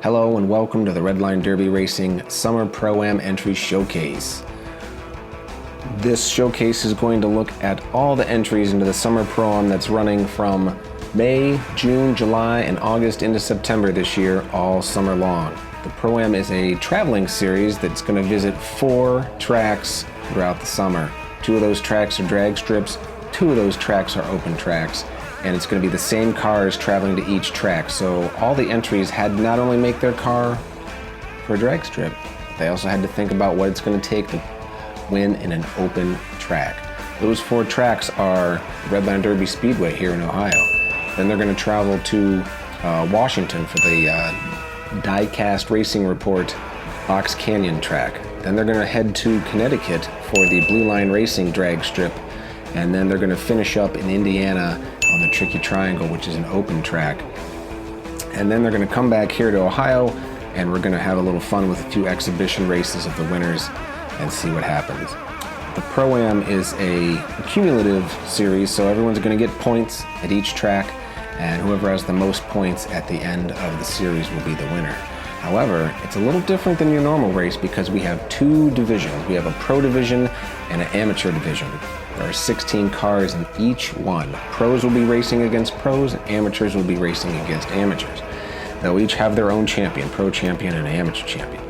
Hello and welcome to the Redline Derby Racing Summer Pro-Am Entry Showcase. This showcase is going to look at all the entries into the Summer Pro-Am that's running from May, June, July, and August into September this year, all summer long. The Pro-Am is a traveling series that's going to visit 4 tracks throughout the summer. 2 of those tracks are drag strips, 2 of those tracks are open tracks, and it's going to be the same cars traveling to each track. So all the entries had to not only make their car for a drag strip, they also had to think about what it's going to take to win in an open track. Those 4 tracks are Redline Derby Speedway here in Ohio. Then they're going to travel to Washington for the Diecast Racing Report Box Canyon track. Then they're going to head to Connecticut for the Blue Line Racing drag strip. And then they're going to finish up in Indiana on the Tricky Triangle, which is an open track. And then they're going to come back here to Ohio, and we're going to have a little fun with a few exhibition races of the winners and see what happens. The Pro-Am is a cumulative series, so everyone's going to get points at each track, and whoever has the most points at the end of the series will be the winner. However, it's a little different than your normal race because we have 2 divisions. We have a pro division and an amateur division. There are 16 cars in each one. Pros will be racing against pros, and amateurs will be racing against amateurs. They'll each have their own champion, pro champion and amateur champion.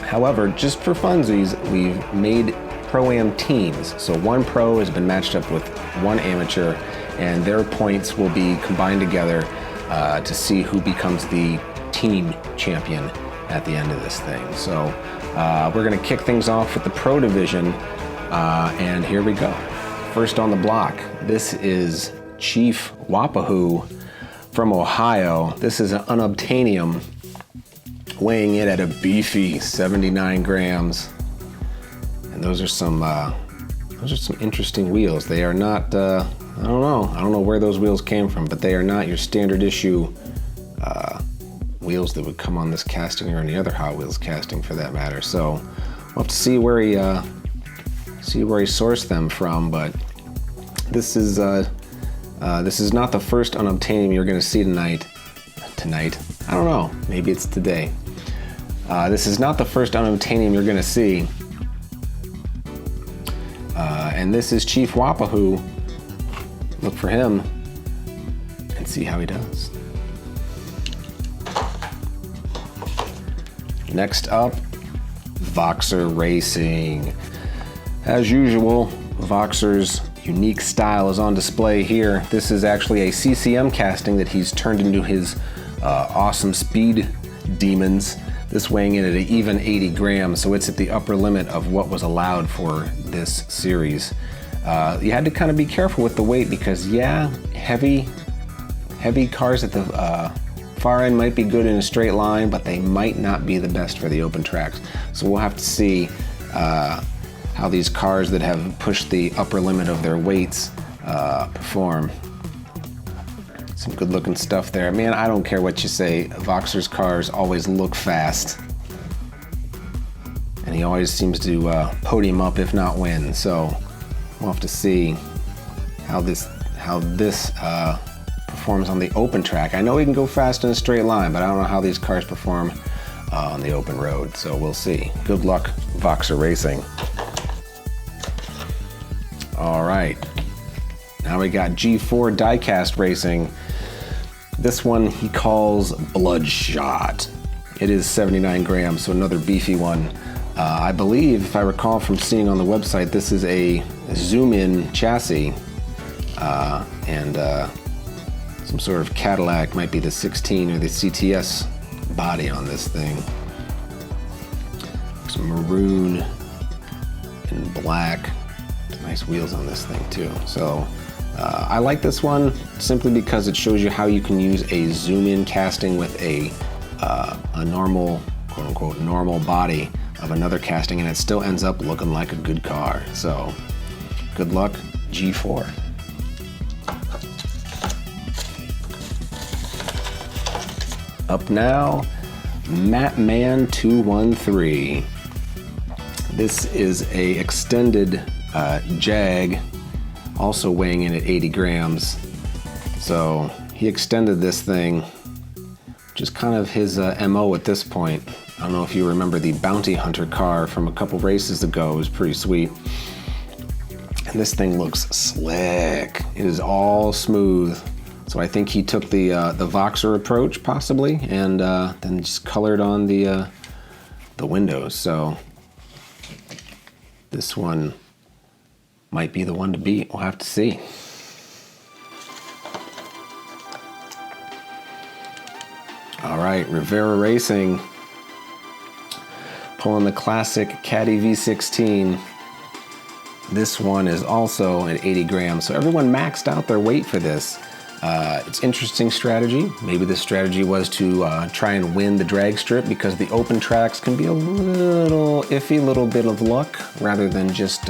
However, just for funsies, we've made Pro-Am teams. So 1 pro has been matched up with 1 amateur, and their points will be combined together to see who becomes the team champion at the end of this thing. So we're going to kick things off with the pro division. And here we go. First on the block, this is Chief Wapahoo from Ohio. This is an Unobtainium, weighing in at a beefy 79 grams. And those are some interesting wheels. They are not, I don't know where those wheels came from, but they are not your standard issue wheels that would come on this casting or any other Hot Wheels casting for that matter. So we'll have to see where he sourced them from, but this is not the first Unobtainium you're going to see tonight. I don't know, maybe it's today. This is not the first Unobtainium you're going to see, and this is Chief Wapahoo. Look for him and see how he does. Next up, Voxer Racing. As usual, Voxer's unique style is on display here. This is actually a CCM casting that he's turned into his awesome speed demons. This weighing in at an even 80 grams, so it's at the upper limit of what was allowed for this series. You had to kind of be careful with the weight because, yeah, heavy cars at the far end might be good in a straight line, but they might not be the best for the open tracks. So we'll have to see how these cars that have pushed the upper limit of their weights perform. Some good looking stuff there. Man, I don't care what you say, Voxer's cars always look fast. And he always seems to podium up if not win. So we'll have to see how this performs on the open track. I know he can go fast in a straight line, but I don't know how these cars perform on the open road. So we'll see. Good luck, Voxer Racing. All right, now we got G4 Diecast Racing. This one he calls Bloodshot. It is 79 grams, so another beefy one. I believe, if I recall from seeing on the website, this is a zoom-in chassis and some sort of Cadillac, might be the 16 or the CTS body on this thing. Some maroon and black. Nice wheels on this thing too. So I like this one simply because it shows you how you can use a zoom-in casting with a normal, quote-unquote, normal body of another casting, and it still ends up looking like a good car. So good luck, G4. Up now, Matman 213. This is a extended Jag, also weighing in at 80 grams. So he extended this thing which is kind of his MO at this point. I don't know if you remember the Bounty Hunter car from a couple races ago. It was pretty sweet. And this thing looks slick. It is all smooth. So I think he took the Voxer approach possibly, and then just colored on the windows. So this one might be the one to beat. We'll have to see. All right, Rivera Racing pulling the classic Caddy V16. This one is also at 80 grams, so everyone maxed out their weight for this. It's interesting strategy. Maybe the strategy was to try and win the drag strip, because the open tracks can be a little iffy, little bit of luck rather than just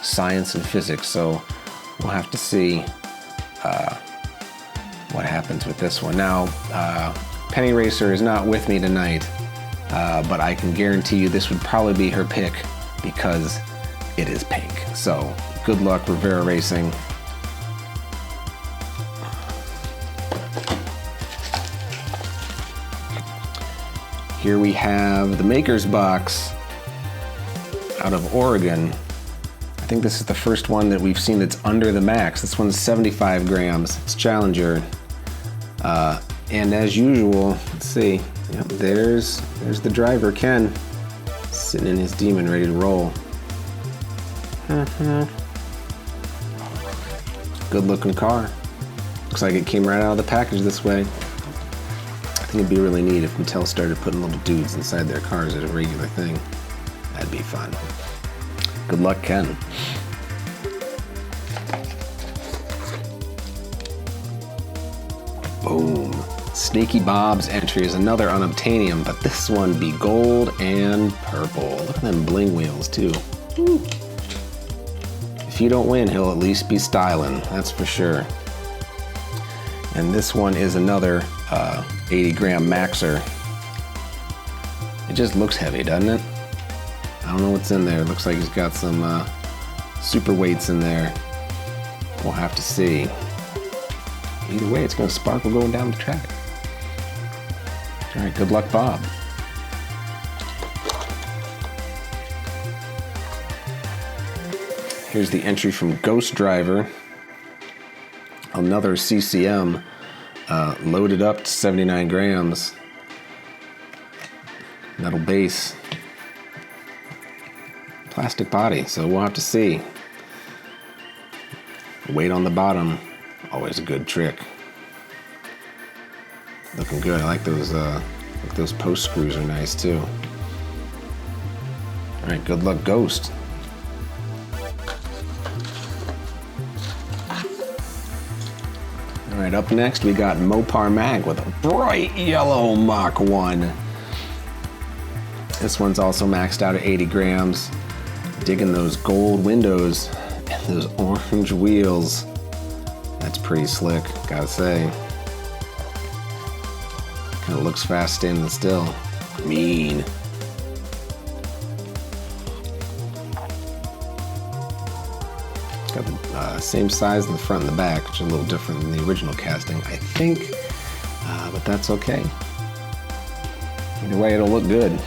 science and physics. So we'll have to see what happens with this one. Now, Penny Racer is not with me tonight, but I can guarantee you this would probably be her pick because it is pink. So good luck, Rivera Racing. Here we have the Maker's Box out of Oregon. I think this is the first one that we've seen that's under the max. This one's 75 grams. It's Challenger. And as usual, let's see. Yep, there's the driver, Ken, sitting in his Demon, ready to roll. Good looking car. Looks like it came right out of the package this way. I think it'd be really neat if Mattel started putting little dudes inside their cars as a regular thing. That'd be fun. Good luck, Ken. Boom. Snaky Bob's entry is another Unobtainium, but this one be gold and purple. Look at them bling wheels too. Woo. If you don't win, he'll at least be styling, that's for sure. And this one is another 80 gram maxer. It just looks heavy, doesn't it? I don't know what's in there. It looks like he's got some super weights in there. We'll have to see. Either way, it's gonna sparkle going down the track. All right, good luck, Bob. Here's the entry from Ghost Driver. Another CCM, loaded up to 79 grams. Metal base. Plastic body, so we'll have to see. Weight on the bottom, always a good trick. Looking good. I like those post screws are nice too. All right, good luck, Ghost. All right, up next we got Mopar Mag with a bright yellow Mach 1. This one's also maxed out at 80 grams. Digging those gold windows and those orange wheels. That's pretty slick, gotta say. Kind of looks fast standing still. Mean. It's got the same size in the front and the back, which is a little different than the original casting, I think. But that's okay. Either way, it'll look good.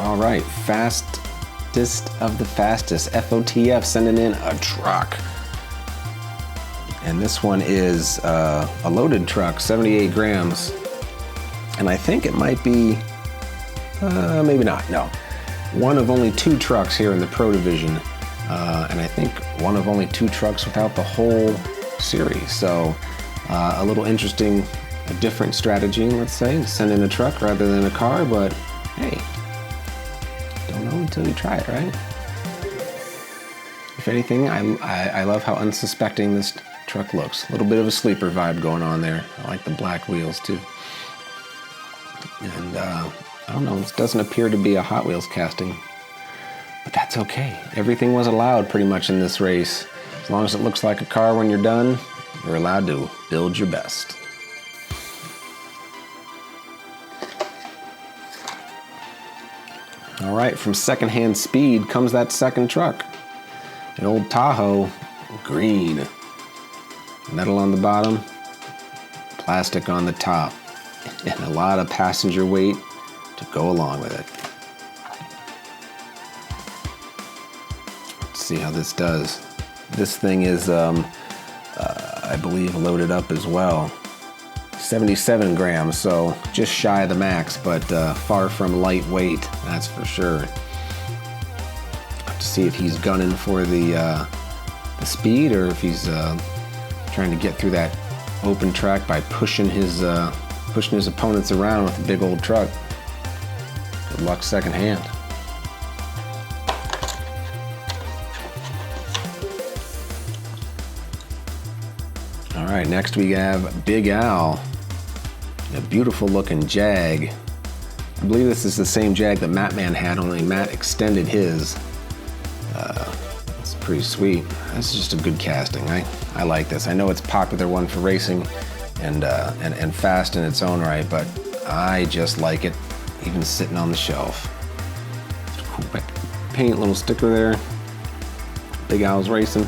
All right, fastest of the fastest. FOTF sending in a truck. And this one is a loaded truck, 78 grams. And I think it might be, maybe not, no. One of only 2 trucks here in the Pro Division. And I think one of only 2 trucks without the whole series. So a little interesting, a different strategy, let's say, send in a truck rather than a car, but hey, don't know until you try it, right? If anything, I love how unsuspecting this truck looks. A little bit of a sleeper vibe going on there. I like the black wheels too. And I don't know, this doesn't appear to be a Hot Wheels casting, but that's okay. Everything was allowed pretty much in this race. As long as it looks like a car when you're done, you're allowed to build your best. All right, from Secondhand Speed comes that second truck. An old Tahoe green. Metal on the bottom, plastic on the top, and a lot of passenger weight to go along with it. Let's see how this does. This thing is, I believe, loaded up as well. 77 grams, so just shy of the max, but far from lightweight, that's for sure. Have to see if he's gunning for the speed, or if he's trying to get through that open track by pushing his opponents around with a big old truck. Good luck second hand. All right, next we have Big Al, a beautiful looking Jag. I believe this is the same Jag that Mattman had, only Matt extended his. It's pretty sweet. This is just a good casting. I like this. I know it's a popular one for racing and fast in its own right, but I just like it, even sitting on the shelf. Cool paint, little sticker there. Big Al's Racing.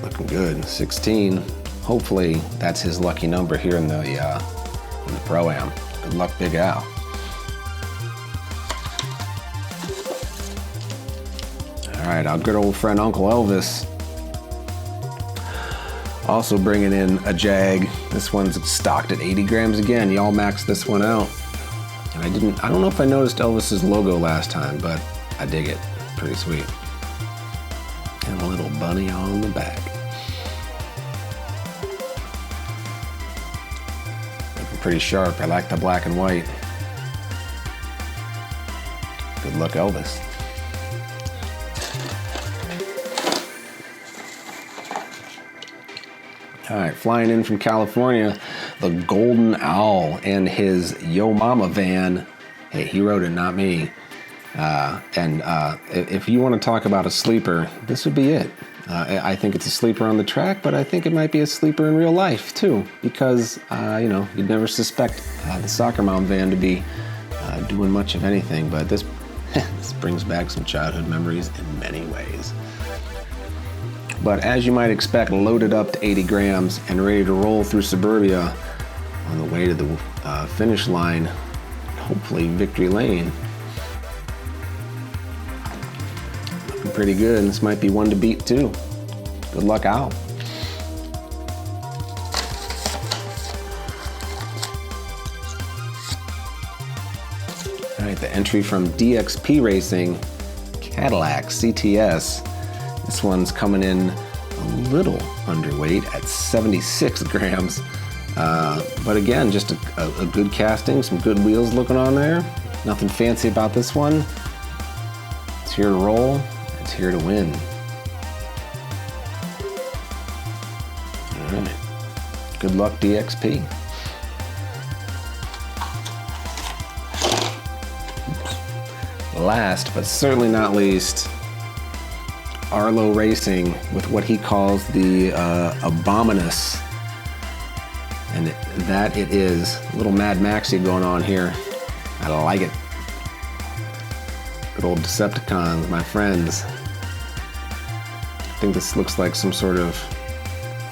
Looking good. 16. Hopefully that's his lucky number here in the Pro-Am. Good luck, Big Al. All right, our good old friend Uncle Elvis, also bringing in a Jag. This one's stocked at 80 grams again. Y'all maxed this one out. And I don't know if I noticed Elvis's logo last time, but I dig it. Pretty sweet. And a little bunny on the back. Looking pretty sharp. I like the black and white. Good luck, Elvis. All right, flying in from California, the Golden Owl and his Yo Mama van. Hey, he wrote it, not me. If you want to talk about a sleeper, this would be it. I think it's a sleeper on the track, but I think it might be a sleeper in real life too, because you'd never suspect the Soccer Mom van to be doing much of anything, but this this brings back some childhood memories in many ways. But as you might expect, loaded up to 80 grams and ready to roll through suburbia on the way to the finish line, hopefully victory lane. Looking pretty good, and this might be one to beat too. Good luck, Al. All right, the entry from DXP Racing, Cadillac CTS. This one's coming in a little underweight at 76 grams. But again, just a good casting, some good wheels looking on there. Nothing fancy about this one. It's here to roll, it's here to win. All right, good luck, DXP. Last, but certainly not least, Arlo Racing with what he calls the Abominus. And that it is. A little Mad Maxi going on here. I like it. Good old Decepticons, my friends. I think this looks like some sort of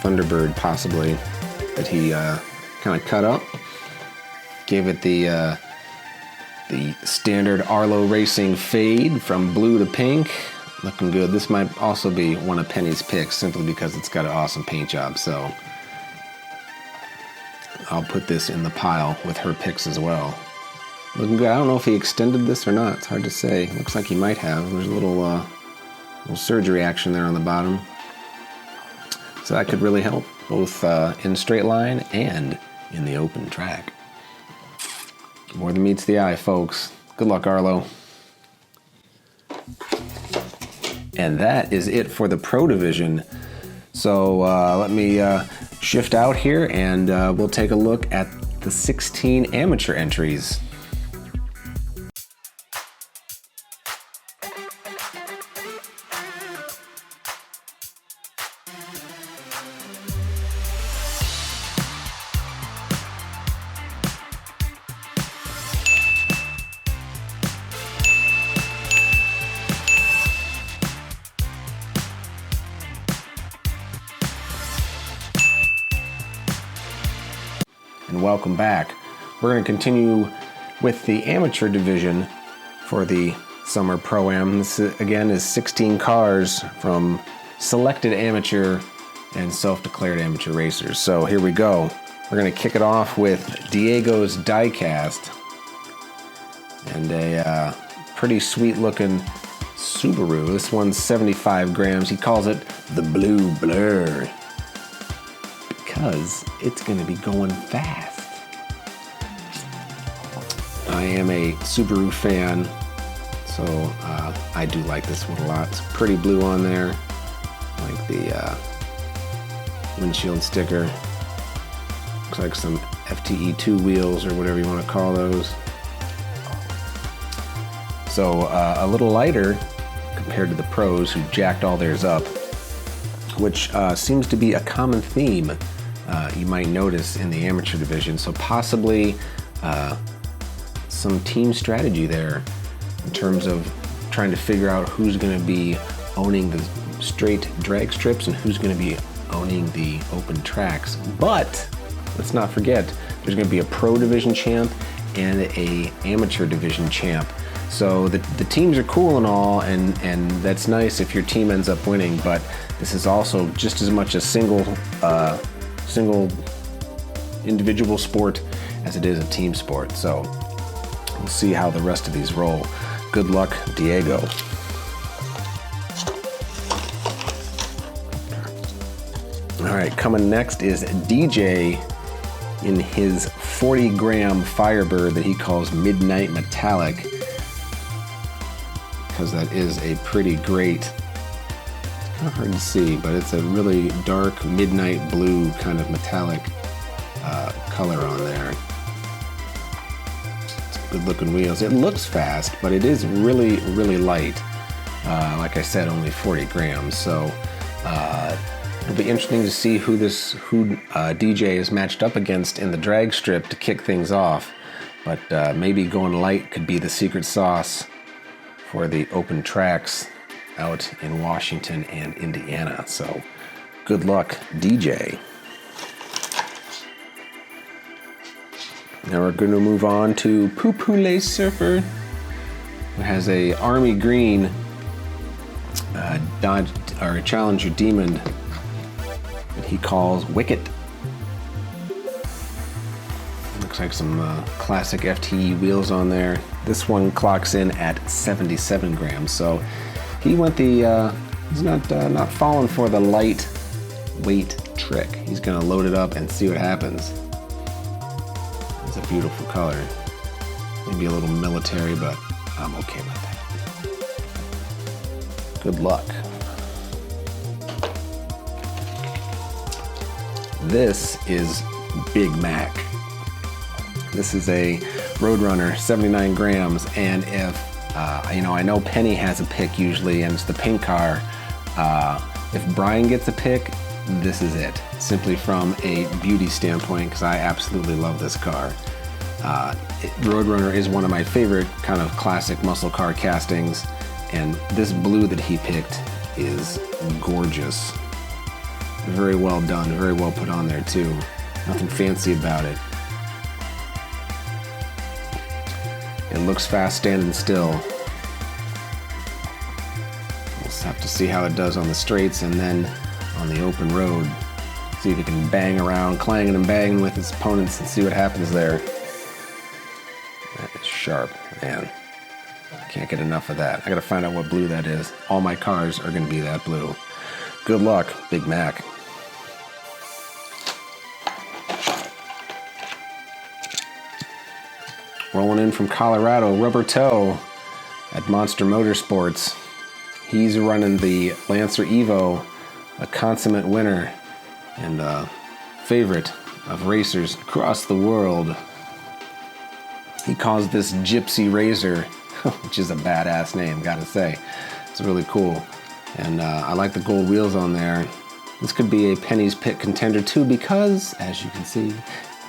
Thunderbird, possibly, that he kind of cut up. Gave it the standard Arlo Racing fade from blue to pink. Looking good. This might also be one of Penny's picks simply because it's got an awesome paint job, so I'll put this in the pile with her picks as well. Looking good. I don't know if he extended this or not. It's hard to say. Looks like he might have. There's a little surgery action there on the bottom. So that could really help, both in straight line and in the open track. More than meets the eye, folks. Good luck, Arlo. And that is it for the Pro Division. So let me shift out here and we'll take a look at the 16 amateur entries. and welcome back. We're going to continue with the amateur division for the Summer Pro-Am. This again is 16 cars from selected amateur and self-declared amateur racers. So here we go. We're going to kick it off with Diego's diecast and a pretty sweet looking Subaru. This one's 75 grams. He calls it the Blue Blur because it's going to be going fast. I am a Subaru fan, so I do like this one a lot. It's pretty blue on there, like the windshield sticker. Looks like some FTE2 wheels or whatever you want to call those. So a little lighter compared to the pros who jacked all theirs up, which seems to be a common theme you might notice in the amateur division. So possibly some team strategy there in terms of trying to figure out who's going to be owning the straight drag strips and who's going to be owning the open tracks. But let's not forget, there's going to be a pro division champ and a amateur division champ. So the teams are cool and all, and that's nice if your team ends up winning, but this is also just as much a single individual sport as it is a team sport. So we'll see how the rest of these roll. Good luck, Diego. All right, coming next is DJ in his 40-gram Firebird that he calls Midnight Metallic, because that is a pretty great, it's kind of hard to see, but it's a really dark midnight blue kind of metallic color on there. It's good looking wheels. It looks fast, but it is really, really light. Like I said, only 40 grams. So it'll be interesting to see who DJ is matched up against in the drag strip to kick things off. But maybe going light could be the secret sauce for the open tracks out in Washington and Indiana. So good luck, DJ. Now we're going to move on to Poopoo Lace Surfer, who has a army green Dodge or Challenger Demon that he calls Wicket. Looks like some classic FTE wheels on there. This one clocks in at 77 grams, so he went the he's not falling for the light weight trick. He's gonna load it up and see what happens. It's a beautiful color, maybe a little military, but I'm okay with that. Good luck. This is Big Mac. This is a Roadrunner, 79 grams, and if, I know Penny has a pick usually, and it's the pink car. If Brian gets a pick, this is it, simply from a beauty standpoint, because I absolutely love this car. Roadrunner is one of my favorite kind of classic muscle car castings, and this blue that he picked is gorgeous. Very well done, very well put on there too. Nothing fancy about it. It looks fast standing still. We'll just have to see how it does on the straights and then on the open road. See if it can bang around, clanging and banging with its opponents and see what happens there. That is sharp, man. Can't get enough of that. I gotta find out what blue that is. All my cars are gonna be that blue. Good luck, Big Mac. Rolling in from Colorado, Rubber Toe at Monster Motorsports. He's running the Lancer Evo, a consummate winner and a favorite of racers across the world. He calls this Gypsy Razor, which is a badass name, gotta say. It's really cool. And I like the gold wheels on there. This could be a Penny's Pick contender too, because, as you can see,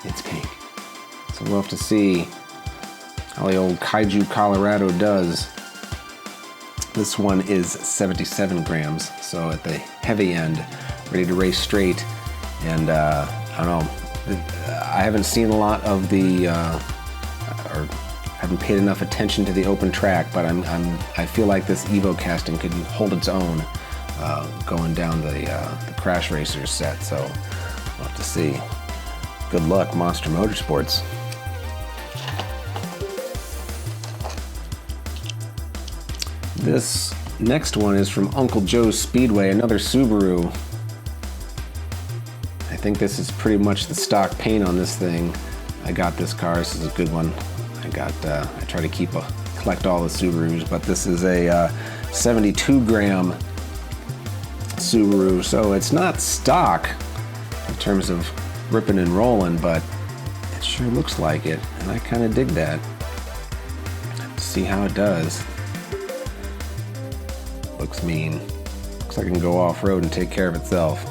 it's pink. So we'll have to see how the old Kaiju Colorado does. This one is 77 grams, so at the heavy end, ready to race straight. And I don't know, I haven't seen a lot of the, or haven't paid enough attention to the open track, but I feel like this Evo casting could hold its own going down the Crash Racers set. So we'll have to see. Good luck, Monster Motorsports. This next one is from Uncle Joe's Speedway, another Subaru. I think this is pretty much the stock paint on this thing. I got this car, this is a good one. I try to collect all the Subarus, but this is a 72 gram Subaru, so it's not stock in terms of ripping and rolling, but it sure looks like it, and I kind of dig that. Let's see how it does. Looks mean. Looks like it can go off-road and take care of itself.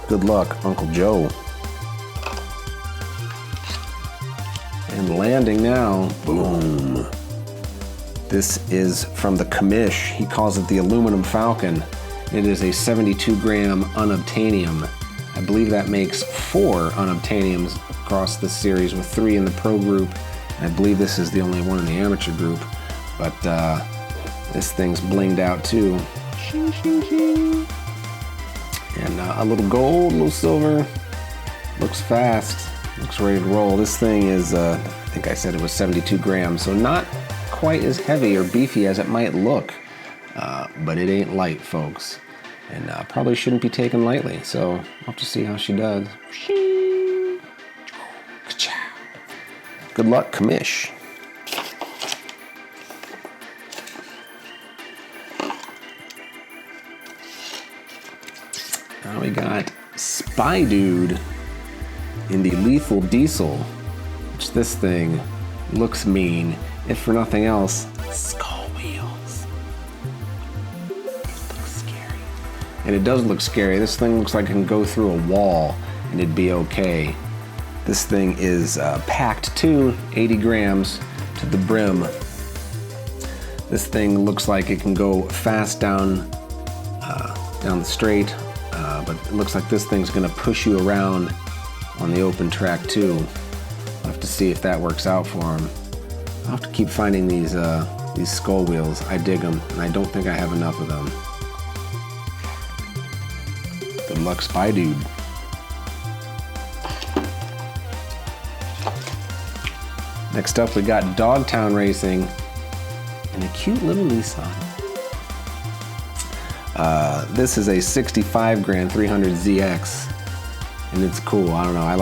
Good luck, Uncle Joe. And landing now, boom. This is from the Commish. He calls it the Aluminum Falcon. It is a 72 gram Unobtainium. I believe that makes 4 Unobtainiums across the series, with 3 in the pro group. And I believe this is the only one in the amateur group. But this thing's blinged out too. Shing, shing, shing. And a little gold, a little silver. Looks fast. Looks ready to roll. This thing is, I think I said it was 72 grams, so not quite as heavy or beefy as it might look. But it ain't light, folks. And probably shouldn't be taken lightly, so we'll have to see how she does. Good luck, Commish. Now we got Spy Dude in the Lethal Diesel, which this thing looks mean, if for nothing else, skull wheels. Looks scary. And it does look scary. This thing looks like it can go through a wall and it'd be okay. This thing is packed to 80 grams to the brim. This thing looks like it can go fast down the straight, but it looks like this thing's gonna push you around on the open track too. I'll have to see if that works out for him. I'll have to keep finding these skull wheels. I dig them, and I don't think I have enough of them. Good luck, Spy Dude. Next up, we got Dogtown Racing and a cute little Nissan. This is a 65 grand 300ZX, and it's cool. I don't know. I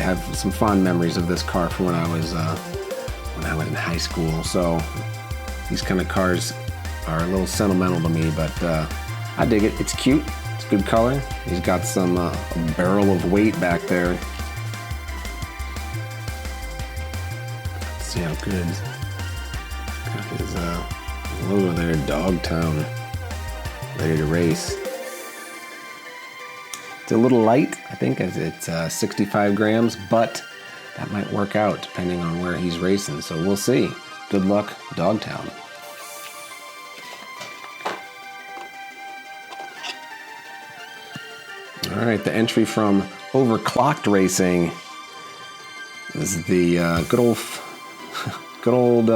have some fond memories of this car from when I was in high school. So these kind of cars are a little sentimental to me, but I dig it. It's cute. It's good color. He's got some a barrel of weight back there. Let's see how good. Got his logo there, Dogtown. Ready to race. It's a little light, I think, as it's 65 grams, but that might work out depending on where he's racing, so we'll see. Good luck, Dogtown. All right, the entry from Overclocked Racing is the good old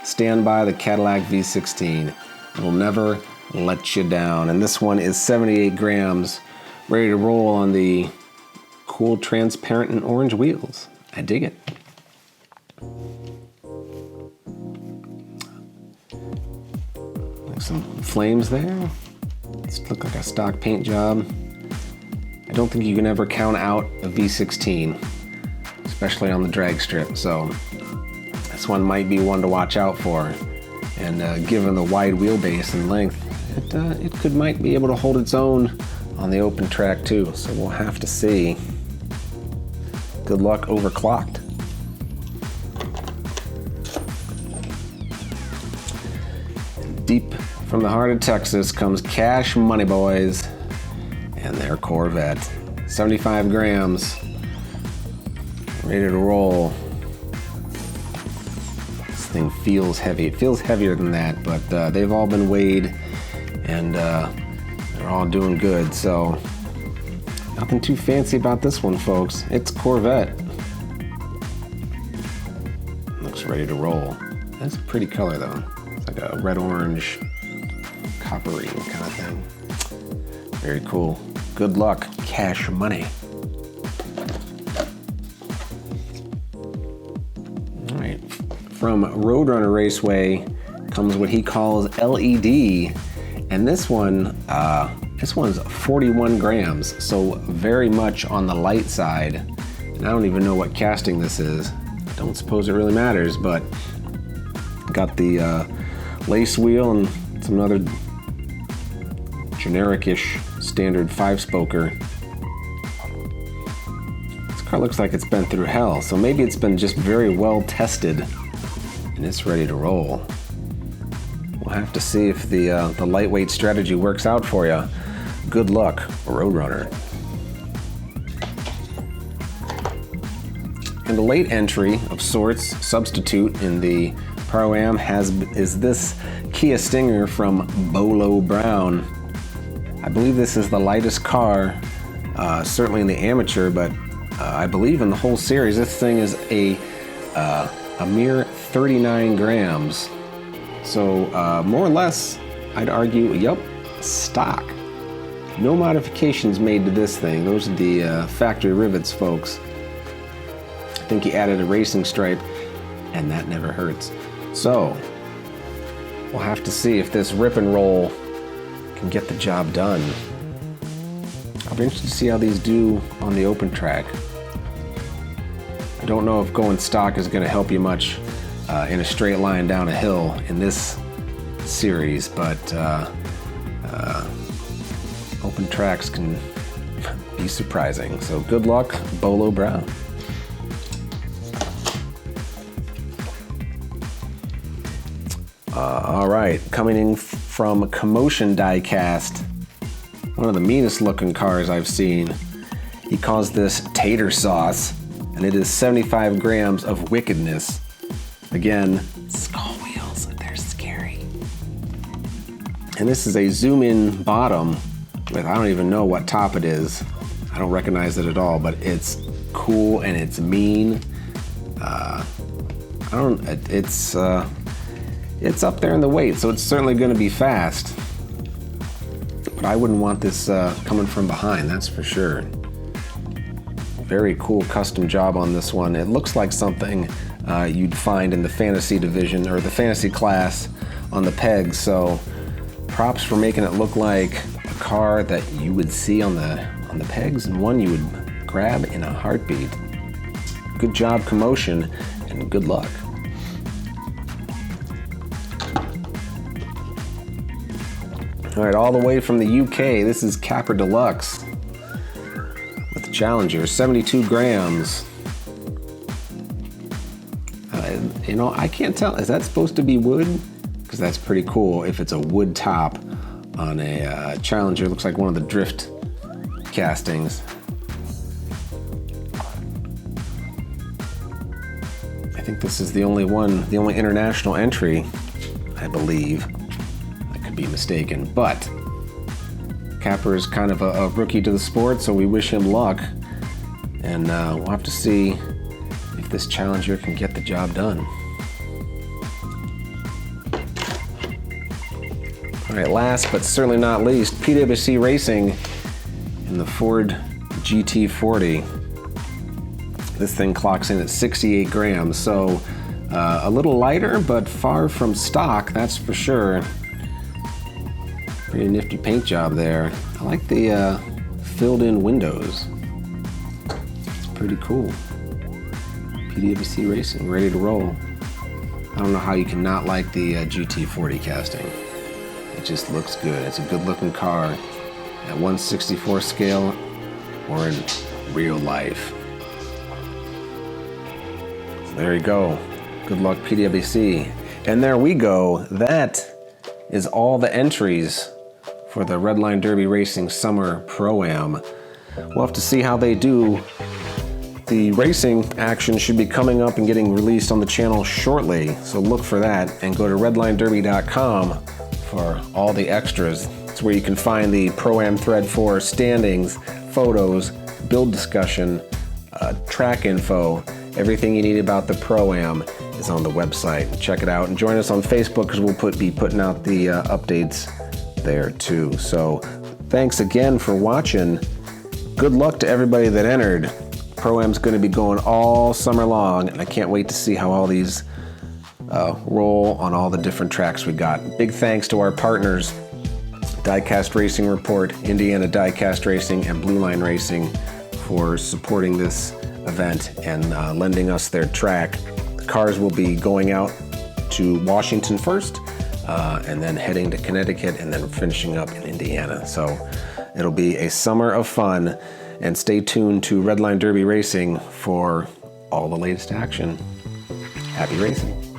stand by the Cadillac V16. It'll never let you down. And this one is 78 grams, ready to roll on the cool transparent and orange wheels. I dig it. Like some flames there. It's look like a stock paint job. I don't think you can ever count out a V16, especially on the drag strip, so this one might be one to watch out for. And given the wide wheelbase and length, it might be able to hold its own on the open track too, so we'll have to see. Good luck, Overclocked. Deep from the heart of Texas comes Cash Money Boys and their Corvette. 75 grams, ready to roll. This thing feels heavy. It feels heavier than that, but they've all been weighed and they're all doing good, so Nothing too fancy about this one, folks. It's Corvette. Looks ready to roll. That's a pretty color though. It's like a red-orange, coppery kind of thing. Very cool. Good luck, cash money. All right, from Roadrunner Raceway comes what he calls LED, and this one's 41 grams, so very much on the light side. And I don't even know what casting this is. I don't suppose it really matters, but got the lace wheel and some other generic-ish standard 5-spoker. This car looks like it's been through hell, so maybe it's been just very well tested and it's ready to roll. We'll have to see if the lightweight strategy works out for you. Good luck, Roadrunner. And a late entry of sorts, substitute in the Pro-Am is this Kia Stinger from Bolo Brown. I believe this is the lightest car, certainly in the amateur, but I believe in the whole series. This thing is a mere 39 grams. So more or less, I'd argue, yep, stock. No modifications made to this thing. Those are the factory rivets, folks. I think he added a racing stripe, and that never hurts. So we'll have to see if this rip and roll can get the job done. I'll be interested to see how these do on the open track. I don't know if going stock is going to help you much in a straight line down a hill in this series, but open tracks can be surprising. So good luck, Bolo Brown. All right, coming in from Commotion diecast, one of the meanest looking cars I've seen. He calls this tater sauce, and it is 75 grams of wickedness. Again, skull wheels, they're scary. And this is a zoom-in bottom with, I don't even know what top it is. I don't recognize it at all, but it's cool and it's mean. It's up there in the weight, so it's certainly going to be fast. But I wouldn't want this coming from behind, that's for sure. Very cool custom job on this one. It looks like something you'd find in the fantasy division or the fantasy class on the pegs, so props for making it look like a car that you would see on the pegs and one you would grab in a heartbeat. Good job, Commotion, and good luck. All right, all the way from the UK, this is Capra Deluxe with the Challenger, 72 grams. You know, I can't tell, is that supposed to be wood? Because that's pretty cool if it's a wood top on a Challenger. It looks like one of the drift castings. I think this is the only international entry, I believe. Be mistaken, but Capra is kind of a rookie to the sport, so we wish him luck, and we'll have to see if this Challenger can get the job done. All right, last but certainly not least, PWC Racing in the Ford GT40. This thing clocks in at 68 grams, so a little lighter, but far from stock, that's for sure. Pretty nifty paint job there. I like the filled-in windows. It's pretty cool. PWC Racing, ready to roll. I don't know how you can not like the GT40 casting. It just looks good. It's a good-looking car at 1/64 scale or in real life. So there you go. Good luck, PWC. And there we go. That is all the entries for the Redline Derby Racing Summer Pro-Am. We'll have to see how they do. The racing action should be coming up and getting released on the channel shortly, so look for that and go to redlinederby.com for all the extras. It's where you can find the Pro-Am thread for standings, photos, build discussion, track info, everything you need about the Pro-Am is on the website. Check it out and join us on Facebook because we'll be putting out the updates there too. So thanks again for watching. Good luck to everybody that entered. Pro-Am's going to be going all summer long, and I can't wait to see how all these roll on all the different tracks we got. Big thanks to our partners, Diecast Racing Report, Indiana Diecast Racing, and Blue Line Racing for supporting this event and lending us their track. The cars will be going out to Washington first, and then heading to Connecticut, and then finishing up in Indiana. So it'll be a summer of fun, and stay tuned to Redline Derby Racing for all the latest action. Happy racing.